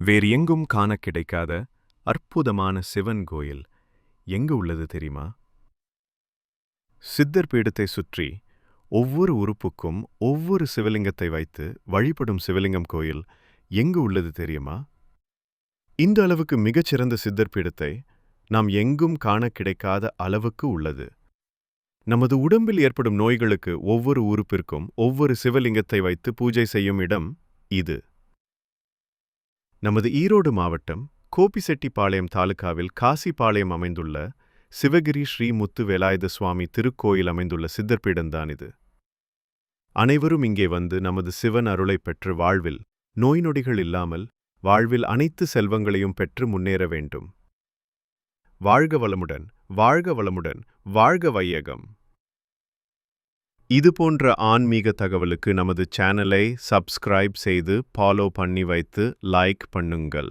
வேறு எங்கும் காண கிடைக்காத அற்புதமான சிவன் கோயில் எங்கு உள்ளது தெரியுமா? சித்தர் பீடத்தை சுற்றி ஒவ்வொரு உறுப்புக்கும் ஒவ்வொரு சிவலிங்கத்தை வைத்து வழிபடும் சிவலிங்கம் கோயில் எங்கு உள்ளது தெரியுமா? இந்த அளவுக்கு மிகச்சிறந்த சித்தர் பீடத்தை நாம் எங்கும் காண கிடைக்காத அளவுக்கு உள்ளது. நமது உடம்பில் ஏற்படும் நோய்களுக்கு ஒவ்வொரு உறுப்பிற்கும் ஒவ்வொரு சிவலிங்கத்தை வைத்து பூஜை செய்யும் இடம் இது. நமது ஈரோடு மாவட்டம் கோபிசெட்டிப்பாளையம் தாலுகாவில் காசிபாளையம் அமைந்துள்ள சிவகிரி ஸ்ரீ முத்து வேலாயுத சுவாமி திருக்கோயில் அமைந்துள்ள சித்தர்பீடம்தான் இது. அனைவரும் இங்கே வந்து நமது சிவன் அருளை பெற்று வாழ்வில் நோய் நொடிகள் இல்லாமல் வாழ்வில் அனைத்து செல்வங்களையும் பெற்று முன்னேற வேண்டும். வாழ்க வளமுடன், வாழ்க வளமுடன், வாழ்க வையகம். இது போன்ற ஆன்மீக தகவலுக்கு நமது சேனலை சப்ஸ்கிரைப் செய்து ஃபாலோ பண்ணி வைத்து லைக் பண்ணுங்கள்.